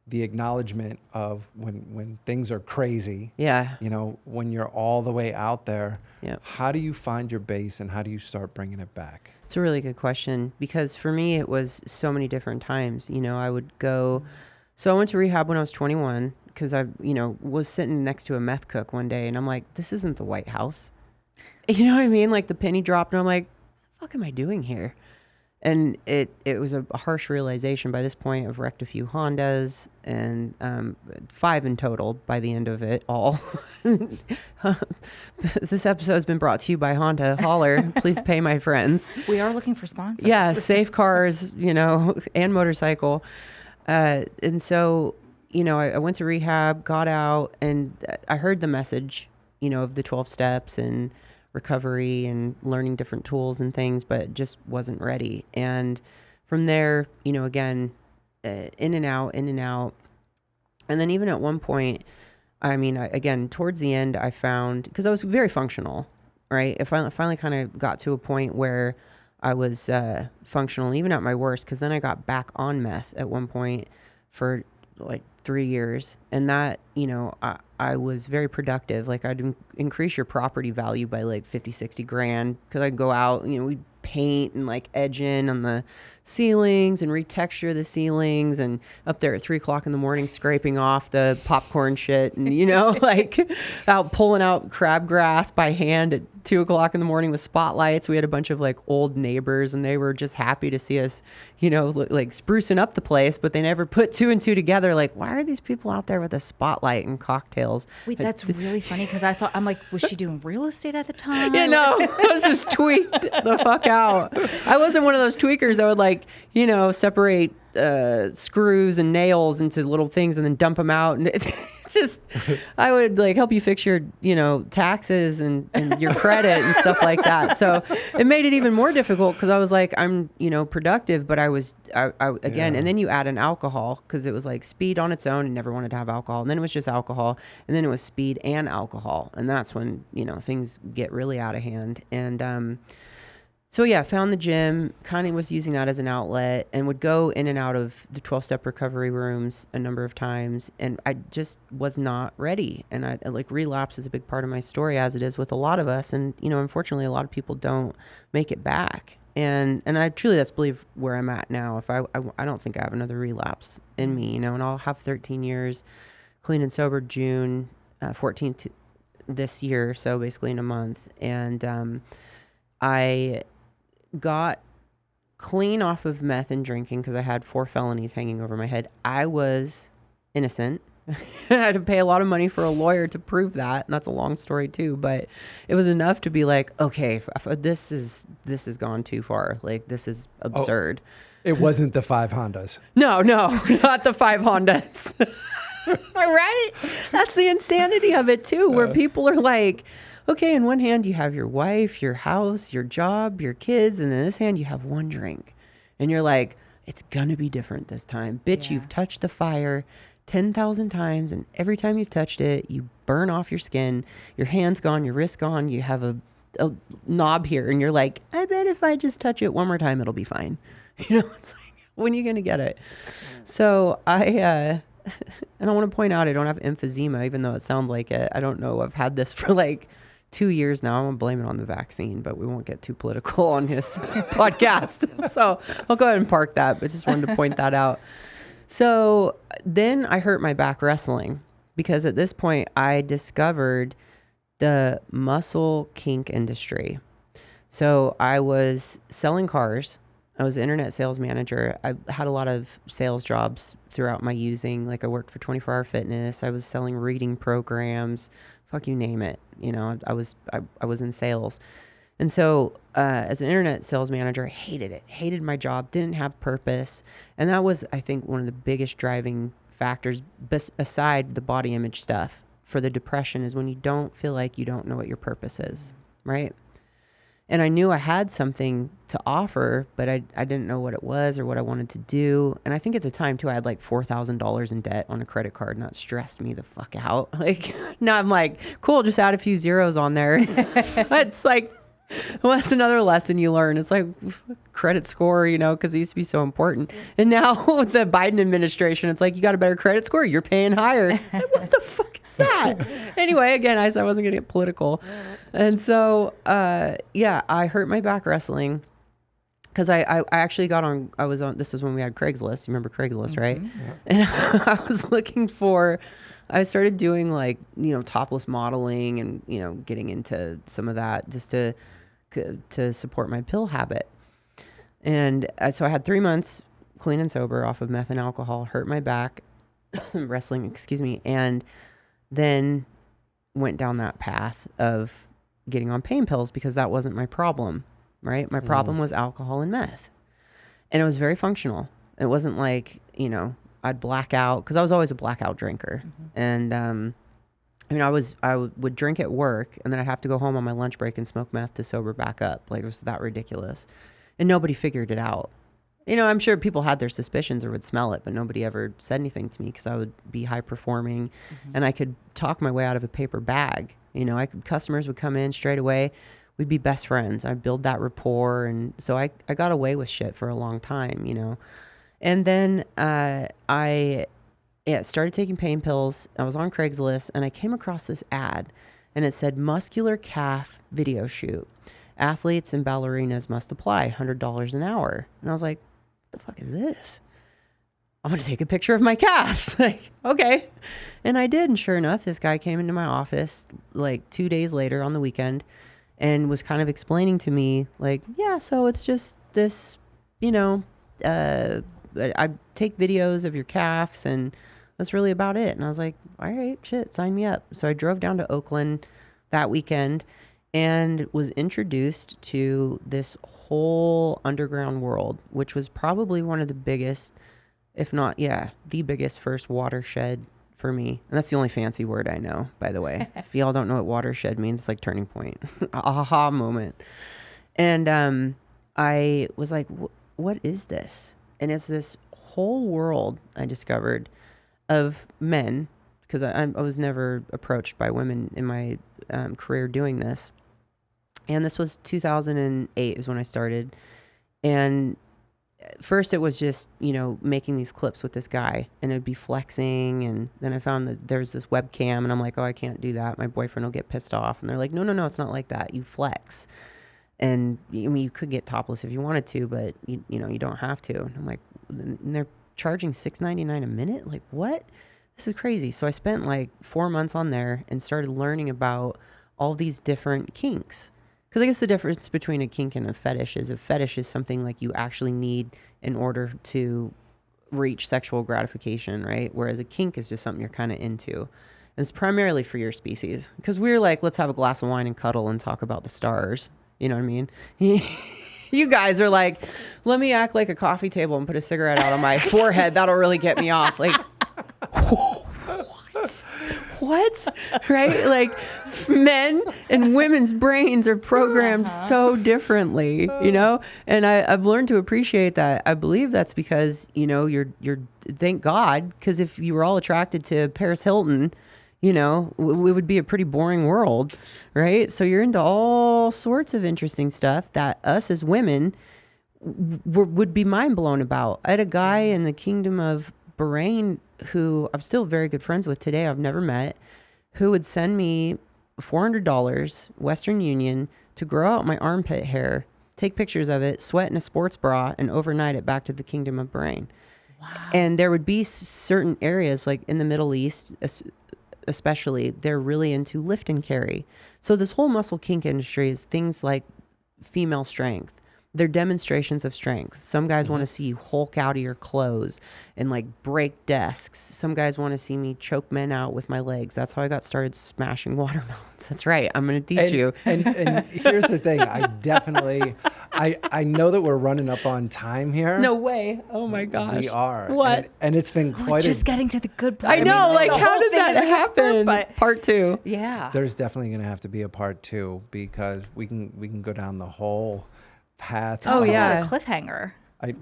the acknowledgement of when things are crazy? Yeah. When you're all the way out there, Yep. How do you find your base, and how do you start bringing it back? It's a really good question, because for me, it was so many different times. I would go, so I went to rehab when I was 21, because I, was sitting next to a meth cook one day, and I'm like, this isn't the White House. You know what I mean? Like, the penny dropped, and I'm like, what the fuck am I doing here? And it was a harsh realization. By this point, I've wrecked a few Hondas, and 5 in total by the end of it all. This episode has been brought to you by Honda. Holler, please pay my friends. We are looking for sponsors. Yeah, safe cars, and motorcycle. And so, I went to rehab, got out, and I heard the message, of the 12 steps and recovery and learning different tools and things, but just wasn't ready. And from there, again, in and out. And then even at one point, again, towards the end, I found, because I was very functional, right? I finally kind of got to a point where I was functional, even at my worst, because then I got back on meth at one point for like 3 years. And that, I was very productive. Like, I'd increase your property value by like 50, 60 grand, because I'd go out, we'd paint and like edge in on the ceilings and retexture the ceilings, and up there at 3:00 in the morning scraping off the popcorn shit, and like out pulling out crabgrass by hand at 2:00 in the morning with spotlights. We had a bunch of like old neighbors and they were just happy to see us, like sprucing up the place, but they never put two and two together. Like, why are these people out there with a spotlight and cocktails? Wait, that's really funny because I'm like, was she doing real estate at the time? I was just tweaked the fuck out. I wasn't one of those tweakers that would like, separate screws and nails into little things and then dump them out. And it's just, I would like help you fix your, taxes and your credit and stuff like that. So it made it even more difficult because I was like, I'm, productive, but I again, and then you add an alcohol because it was like speed on its own and never wanted to have alcohol. And then it was just alcohol. And then it was speed and alcohol. And that's when, things get really out of hand. And, so yeah, found the gym, kind of was using that as an outlet and would go in and out of the 12-step recovery rooms a number of times. And I just was not ready. And I like relapse is a big part of my story as it is with a lot of us. And, unfortunately a lot of people don't make it back. And I truly, that's believe where I'm at now. If I don't think I have another relapse in me, and I'll have 13 years clean and sober June 14th this year. So basically in a month. And, I got clean off of meth and drinking because I had 4 felonies hanging over my head. I was innocent. I had to pay a lot of money for a lawyer to prove that, and that's a long story too. But it was enough to be like, okay, this is gone too far. Like, this is absurd. It wasn't the 5 Hondas. No, not the 5 Hondas. Right? That's the insanity of it too, where people are like, okay, in one hand you have your wife, your house, your job, your kids, and in this hand you have one drink. And you're like, it's gonna be different this time. Bitch, you've touched the fire 10,000 times, and every time you've touched it, you burn off your skin, your hand's gone, your wrist's gone, you have a knob here, and you're like, I bet if I just touch it one more time, it'll be fine. It's like, when are you gonna get it? So and I want to point out, I don't have emphysema, even though it sounds like it. I don't know. I've had this for like 2 years now. I'm going to blame it on the vaccine, but we won't get too political on his podcast. So I'll go ahead and park that, but just wanted to point that out. So then I hurt my back wrestling because at this point I discovered the muscle kink industry. So I was selling cars. I was an internet sales manager. I had a lot of sales jobs throughout my using. Like I worked for 24 Hour Fitness. I was selling reading programs. Fuck you, name it. I was in sales. And so as an internet sales manager, I hated it. Hated my job. Didn't have purpose. And that was, I think, one of the biggest driving factors aside the body image stuff for the depression is when you don't feel like you don't know what your purpose is, right? And I knew I had something to offer, but I didn't know what it was or what I wanted to do. And I think at the time too, I had like $4,000 in debt on a credit card, and that stressed me the fuck out. Like now I'm like, cool, just add a few zeros on there. It's like, well, that's another lesson you learn. It's like credit score, because it used to be so important. And now with the Biden administration, it's like, you got a better credit score, you're paying higher. Like, what the fuck is that? Anyway, again, I said I wasn't going to get political. And so, I hurt my back wrestling because I actually this was when we had Craigslist. You remember Craigslist, right? Yeah. And I was looking I started doing like, topless modeling and, getting into some of that just to support my pill habit. And so I had 3 months clean and sober off of meth and alcohol, hurt my back, wrestling, and then went down that path of getting on pain pills because that wasn't my problem, right? My problem was alcohol and meth. And it was very functional. It wasn't like, I'd black out because I was always a blackout drinker. And, I would drink at work and then I'd have to go home on my lunch break and smoke meth to sober back up. Like it was that ridiculous. And nobody figured it out. I'm sure people had their suspicions or would smell it, but nobody ever said anything to me because I would be high performing and I could talk my way out of a paper bag. Customers would come in straight away. We'd be best friends. I'd build that rapport. And so I got away with shit for a long time, And then I started taking pain pills. I was on Craigslist and I came across this ad and it said muscular calf video shoot. Athletes and ballerinas must apply, $100 an hour. And I was like, what the fuck is this? I'm going to take a picture of my calves. Like, okay. And I did. And sure enough, this guy came into my office like 2 days later on the weekend and was kind of explaining to me like, yeah, so it's just this, you know, I take videos of your calves and that's really about it. And I was like, all right, shit, sign me up. So I drove down to Oakland that weekend and was introduced to this whole underground world, which was probably one of the biggest, if not, yeah, the biggest first watershed for me. And that's the only fancy word I know, by the way. If y'all don't know what watershed means, it's like turning point, aha moment. And I was like, what is this? And it's this whole world I discovered of men, because I was never approached by women in my career doing this. And this was 2008 is when I started. And first it was just, you know, making these clips with this guy and it'd be flexing. And then I found that there's this webcam and I'm like, oh, I can't do that. My boyfriend will get pissed off. And they're like, no, it's not like that. You flex. And I mean, you could get topless if you wanted to, but you know, you don't have to. And I'm like, and they're charging $6.99 a minute. Like, what? This is crazy. So I spent like 4 months on there and started learning about all these different kinks. Because I guess the difference between a kink and a fetish is something like you actually need in order to reach sexual gratification, right? Whereas a kink is just something you're kind of into. And it's primarily for your species. Because we're like, let's have a glass of wine and cuddle and talk about the stars. You know what I mean? You guys are like, let me act like a coffee table and put a cigarette out on my forehead. That'll really get me off. Like, what? Right? Like, men and women's brains are programmed so differently, you know? And I've learned to appreciate that. I believe that's because, you know, you're thank God, because if you were all attracted to Paris Hilton, you know, it would be a pretty boring world, right? So you're into all sorts of interesting stuff that us as women would be mind blown about. I had a guy in the Kingdom of Bahrain who I'm still very good friends with today, I've never met, who would send me $400 Western Union to grow out my armpit hair, take pictures of it, sweat in a sports bra, and overnight it back to the Kingdom of Bahrain. Wow. And there would be certain areas, like in the Middle East especially, they're really into lift and carry. So this whole muscle kink industry is things like female strength. They're demonstrations of strength. Some guys want to see you Hulk out of your clothes and like break desks. Some guys want to see me choke men out with my legs. That's how I got started smashing watermelons. That's right. I'm going to teach you. And here's the thing. I know that we're running up on time here. No way. Oh my gosh. We are. What? And it's been quite just getting to the good part. I know. Like, the how whole did thing that is a good happen? part, but Part 2. yeah. There's definitely going to have to be a part 2 because we can go down the whole path. Oh, yeah. What a cliffhanger.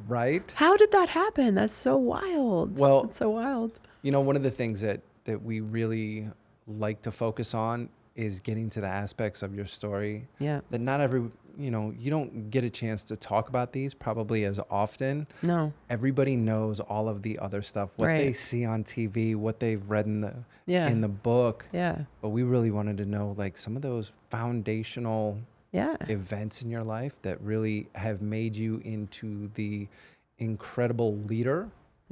Right? How did that happen? That's so wild. Well, that's so wild. You know, one of the things that we really like to focus on is getting to the aspects of your story. Yeah. That not every, you know, you don't get a chance to talk about these probably as often. No. Everybody knows all of the other stuff, what they see on TV, what they've read in the book. Yeah. But we really wanted to know like some of those foundational events in your life that really have made you into the incredible leader,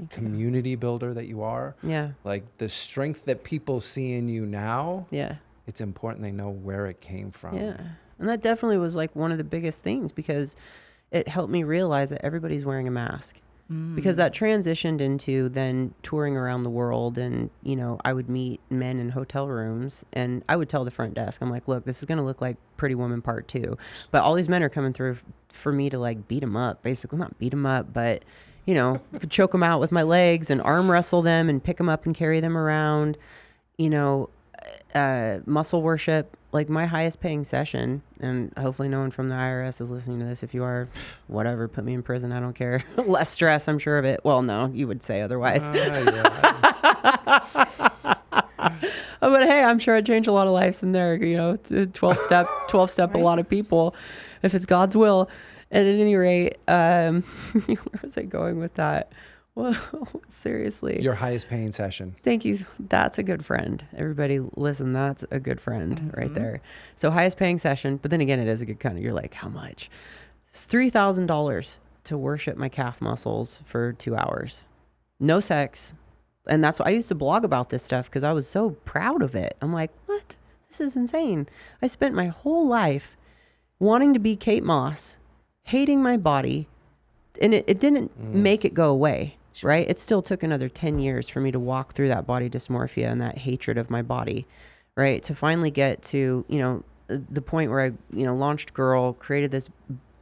community builder that you are. Yeah. Like the strength that people see in you now. Yeah. It's important they know where it came from. Yeah. And that definitely was like one of the biggest things because it helped me realize that everybody's wearing a mask. Because that transitioned into then touring around the world and, you know, I would meet men in hotel rooms and I would tell the front desk, I'm like, look, this is going to look like Pretty Woman Part 2. But all these men are coming through for me to like beat them up, basically not beat them up, but, you know, choke them out with my legs and arm wrestle them and pick them up and carry them around, you know, muscle worship. Like my highest paying session, and hopefully no one from the IRS is listening to this. If you are, whatever, put me in prison. I don't care. Less stress, I'm sure of it. Well, no, you would say otherwise. But hey, I'm sure I'd change a lot of lives in there. You know, 12 step, a lot of people, if it's God's will. And at any rate, where was I going with that? Well, seriously. Your highest paying session. Thank you. That's a good friend. Everybody listen, that's a good friend right there. So highest paying session, but then again, it is a good kind of, you're like, how much? It's $3,000 to worship my calf muscles for 2 hours. No sex. And that's why I used to blog about this stuff because I was so proud of it. I'm like, what? This is insane. I spent my whole life wanting to be Kate Moss, hating my body, and it didn't make it go away, right? It still took another 10 years for me to walk through that body dysmorphia and that hatred of my body, right? To finally get to, the point where I, launched GRRL, created this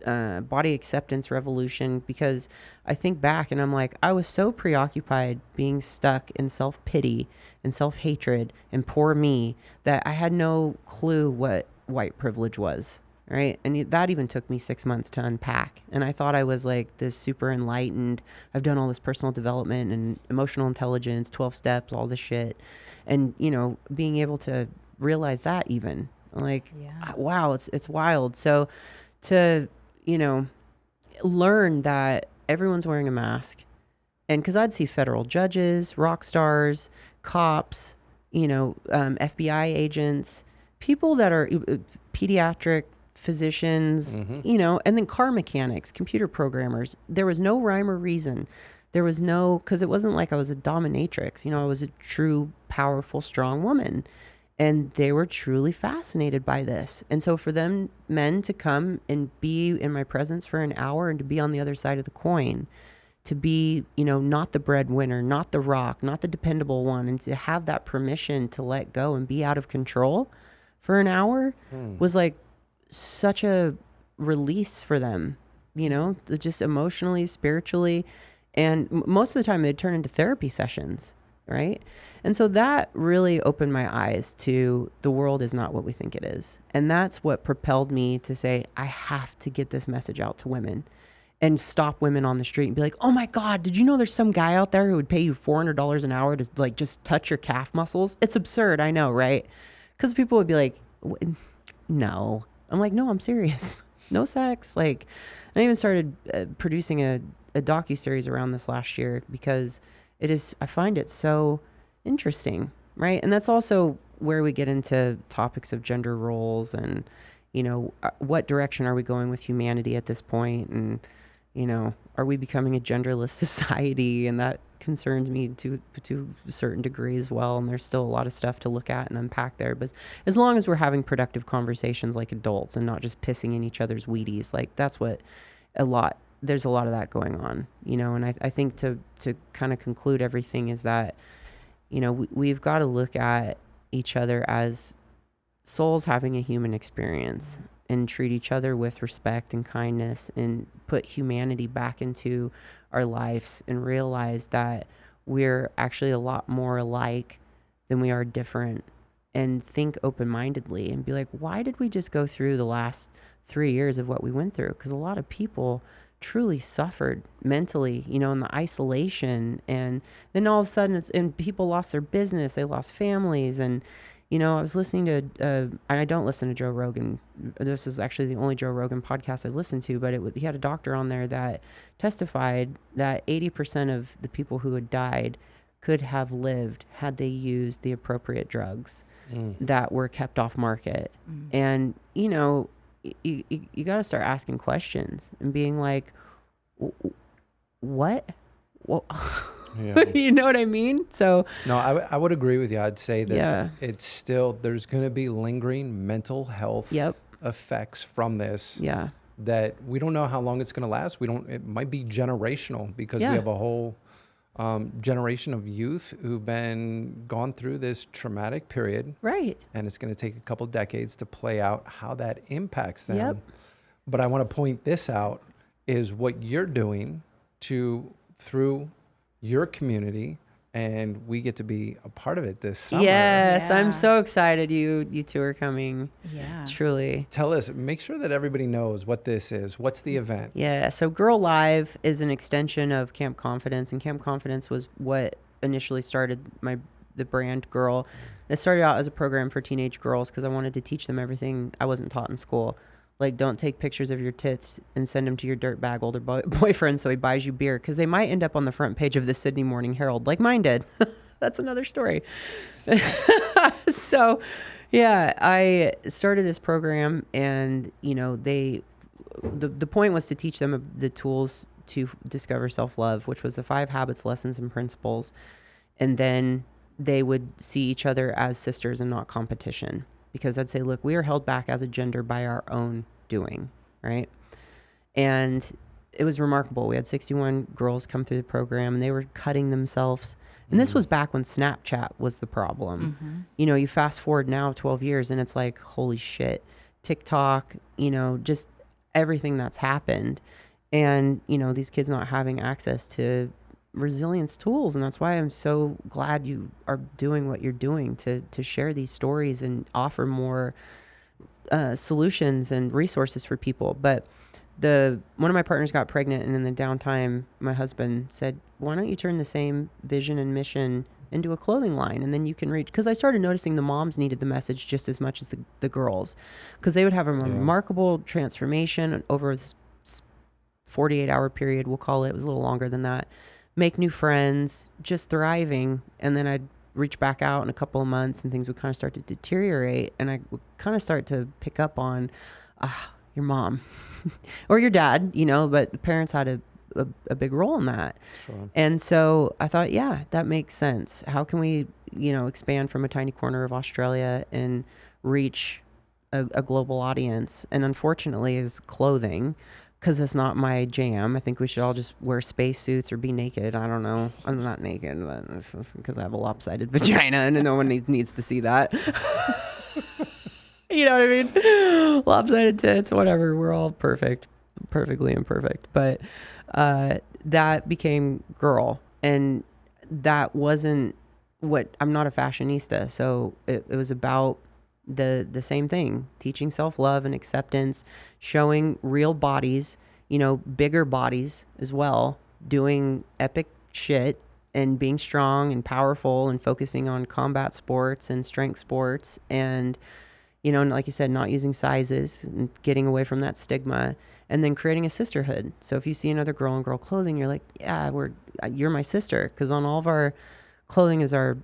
body acceptance revolution, because I think back and I'm like, I was so preoccupied being stuck in self-pity and self-hatred and poor me that I had no clue what white privilege was, right? And that even took me 6 months to unpack. And I thought I was like this super enlightened, I've done all this personal development and emotional intelligence, 12 steps, all this shit. And, being able to realize that even, like, wow, it's wild. So to, learn that everyone's wearing a mask. And because I'd see federal judges, rock stars, cops, FBI agents, people that are pediatric physicians, and then car mechanics, computer programmers. There was no rhyme or reason. There was no, because it wasn't like I was a dominatrix. I was a true, powerful, strong woman. And they were truly fascinated by this. And so for them, men to come and be in my presence for an hour and to be on the other side of the coin, to be, not the breadwinner, not the rock, not the dependable one, and to have that permission to let go and be out of control for an hour was like such a release for them, just emotionally, spiritually. And most of the time they'd turn into therapy sessions, right? And so that really opened my eyes to the world is not what we think it is. And that's what propelled me to say, I have to get this message out to women and stop women on the street and be like, oh my God, did you know there's some guy out there who would pay you $400 an hour to like just touch your calf muscles? It's absurd. I know, right? Because people would be like, no. I'm like, no, I'm serious. No sex. Like, I even started producing a docuseries around this last year because I find it so interesting, right? And that's also where we get into topics of gender roles and, what direction are we going with humanity at this point? And, are we becoming a genderless society? And that concerns me to a certain degree as well. And there's still a lot of stuff to look at and unpack there. But as long as we're having productive conversations like adults and not just pissing in each other's Wheaties, like that's what there's a lot of that going on, and I think to kind of conclude everything is that, we've got to look at each other as souls having a human experience and treat each other with respect and kindness and put humanity back into our lives and realize that we're actually a lot more alike than we are different, and think open-mindedly and be like, why did we just go through the last 3 years of what we went through? Because a lot of people truly suffered mentally, in the isolation, and then all of a sudden and people lost their business, they lost families. And I was listening to and I don't listen to Joe Rogan. This is actually the only Joe Rogan podcast I've listened to, but he had a doctor on there that testified that 80% of the people who had died could have lived had they used the appropriate drugs that were kept off market. And you got to start asking questions and being like, what? Well, Yeah. you know what I mean? So no, I would agree with you. I'd say that it's still, there's going to be lingering mental health effects from this. Yeah. That we don't know how long it's going to last. It might be generational because we have a whole generation of youth who've gone through this traumatic period. Right. And it's going to take a couple decades to play out how that impacts them. Yep. But I want to point this out is what you're doing through your community, and we get to be a part of it this summer. Yes, I'm so excited you two are coming. Yeah. Truly. Tell us, make sure that everybody knows what this is. What's the event? Yeah, so GRRL Live is an extension of Camp Confidence, and Camp Confidence was what initially started the brand GRRL. It started out as a program for teenage girls because I wanted to teach them everything I wasn't taught in school. Like, don't take pictures of your tits and send them to your dirtbag older boyfriend so he buys you beer, because they might end up on the front page of the Sydney Morning Herald like mine did. That's another story. So, yeah, I started this program, and, the point was to teach them the tools to discover self-love, which was the 5 habits, lessons, and principles. And then they would see each other as sisters and not competition. Because I'd say, look, we are held back as a gender by our own doing, right? And it was remarkable. We had 61 girls come through the program, and they were cutting themselves. And this was back when Snapchat was the problem. You know, you fast forward now 12 years, and it's like, holy shit, TikTok, you know, just everything that's happened. And, you know, these kids not having access to resilience tools. And that's why I'm so glad you are doing what you're doing to share these stories and offer more solutions and resources for people. But one of my partners got pregnant, and in the downtime, my husband said, why don't you turn the same vision and mission into a clothing line, and then you can reach, because I started noticing the moms needed the message just as much as the girls, because they would have a remarkable transformation over this 48-hour period, we'll call it. It was a little longer than that. Make new friends, just thriving. And then I'd reach back out in a couple of months, and things would kind of start to deteriorate, and I would kind of start to pick up on your mom or your dad, you know, but the parents had a big role in that. Sure. And so I thought, yeah, that makes sense. How can we, you know, expand from a tiny corner of Australia and reach a global audience? And unfortunately is clothing, because it's not my jam. I think we should all just wear spacesuits or be naked. I don't know. I'm not naked, but it's because I have a lopsided vagina, and no one needs to see that. You know what I mean? Lopsided tits, whatever. We're all perfectly imperfect. But that became girl. And that wasn't I'm not a fashionista. So it was about the same thing, teaching self-love and acceptance, showing real bodies, you know, bigger bodies as well, doing epic shit and being strong and powerful and focusing on combat sports and strength sports. And, you know, and like you said, not using sizes and getting away from that stigma, and then creating a sisterhood. So if you see another girl in girl clothing, you're like, yeah, you're my sister. Because on all of our clothing is our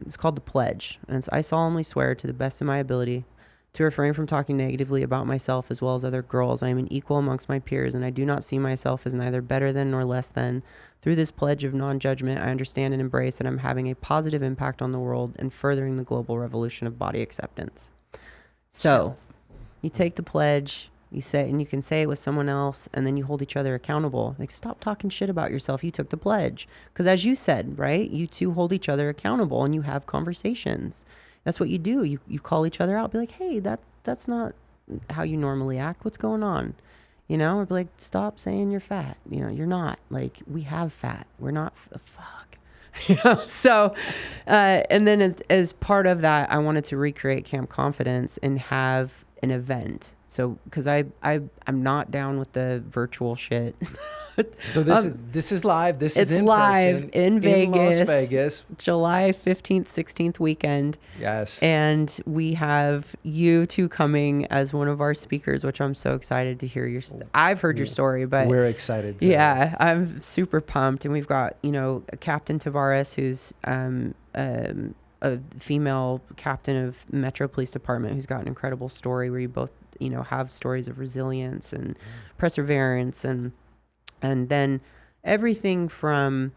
it's called the pledge. And it's, I solemnly swear to the best of my ability to refrain from talking negatively about myself as well as other girls. I am an equal amongst my peers, and I do not see myself as neither better than nor less than. Through this pledge of non-judgment, I understand and embrace that I'm having a positive impact on the world and furthering the global revolution of body acceptance. So you take the pledge, you say, and you can say it with someone else, and then you hold each other accountable. Like, stop talking shit about yourself. You took the pledge. Because as you said, right, you two hold each other accountable, and you have conversations. That's what you do. You call each other out, be like, hey, that's not how you normally act. What's going on? You know, or be like, stop saying you're fat. You know, you're not. Like, we have fat. We're not, fuck. You know? So, and then as part of that, I wanted to recreate Camp Confidence and have an event. So, because I'm not down with the virtual shit. So this is live. This is in live person, in Vegas, Las Vegas, July 15th, 16th weekend. Yes. And we have you two coming as one of our speakers, which I'm so excited to hear I've heard your story, but we're excited. Yeah, I'm super pumped. And we've got, you know, Captain Tavares, who's a female captain of Metro Police Department, who's got an incredible story where you both, you know, have stories of resilience and perseverance, and then everything from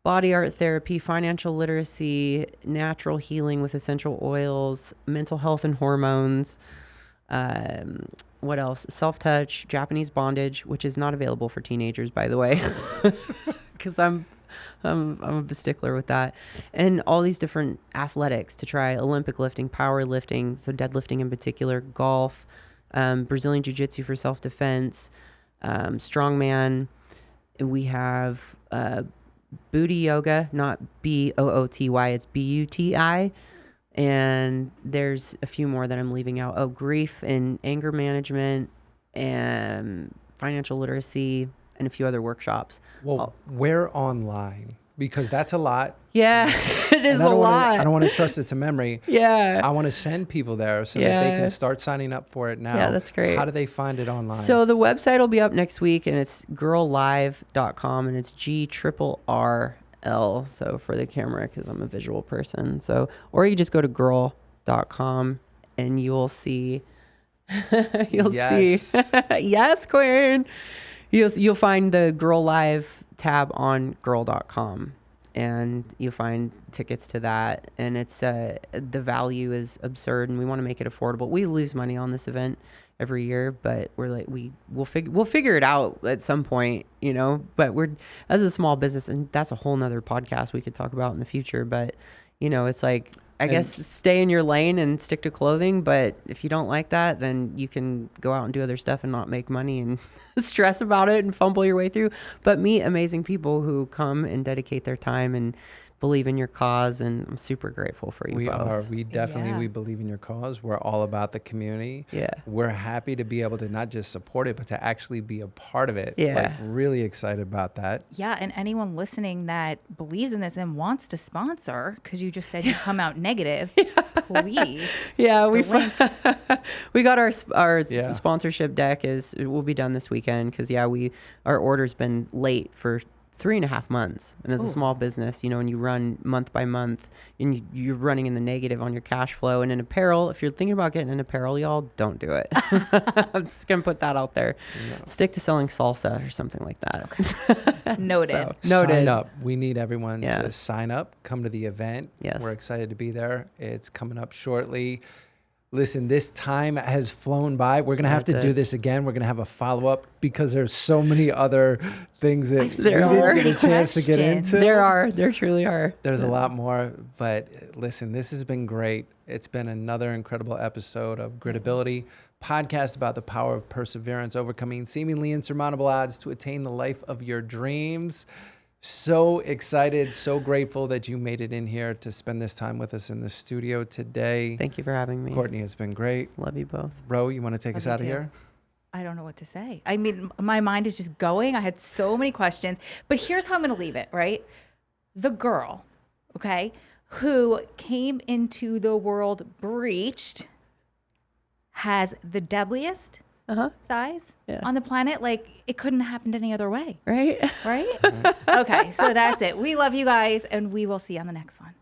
body art therapy, financial literacy, natural healing with essential oils, mental health and hormones. What else? Self-touch, Japanese bondage, which is not available for teenagers, by the way, because I'm a stickler with that. And all these different athletics to try: Olympic lifting, power lifting, so deadlifting in particular, golf, Brazilian jiu-jitsu for self-defense, strongman. We have booty yoga, not B-O-O-T-Y, it's B-U-T-I. And there's a few more that I'm leaving out. Oh, grief and anger management, and financial literacy, and a few other workshops. Well, where online? Because that's a lot. Yeah, it is a lot. I don't want to trust it to memory. Yeah. I want to send people there so that they can start signing up for it now. Yeah, that's great. How do they find it online? So the website will be up next week, and it's girllive.com, and it's GRRL. So for the camera, because I'm a visual person. So, or you just go to girl.com and you'll see, see, yes, Queen. You'll find the Girl Live tab on girl.com, and you'll find tickets to that. And it's the value is absurd, and we want to make it affordable. We lose money on this event every year, but we're like, we'll figure it out at some point, you know, but we're, as a small business, and that's a whole nother podcast we could talk about in the future, but you know, it's like, I guess stay in your lane and stick to clothing. But if you don't like that, then you can go out and do other stuff and not make money and stress about it and fumble your way through. But meet amazing people who come and dedicate their time and believe in your cause, and I'm super grateful for you both. We definitely, we believe in your cause. We're all about the community. Yeah. We're happy to be able to not just support it, but to actually be a part of it. Yeah. Like, really excited about that. Yeah, and anyone listening that believes in this and wants to sponsor, because you just said you come out negative, please. Yeah, we got our sponsorship deck will be done this weekend, because our order's been late for 3.5 months. And as a small business, you know, and you run month by month and you're running in the negative on your cash flow. And in apparel, if you're thinking about getting an apparel, y'all, don't do it. I'm just going to put that out there. No. Stick to selling salsa or something like that. Okay. Noted. Sign up. We need everyone to sign up, come to the event. Yes. We're excited to be there. It's coming up shortly. Listen, this time has flown by. We're going to have to do this again. We're going to have a follow-up because there's so many other things that we didn't get a chance to get into. There truly are. There's a lot more. But listen, this has been great. It's been another incredible episode of Gritability, podcast about the power of perseverance, overcoming seemingly insurmountable odds to attain the life of your dreams. So excited, so grateful that you made it in here to spend this time with us in the studio today. Thank you for having me. Kortney, it's been great. Love you both. Ro, you want to take us out of here? I don't know what to say. I mean, my mind is just going. I had so many questions, but here's how I'm going to leave it, right? The girl, okay, who came into the world breached has the deadliest thighs on the planet. Like, it couldn't have happened any other way. Right? Okay, so that's it. We love you guys, and we will see you on the next one.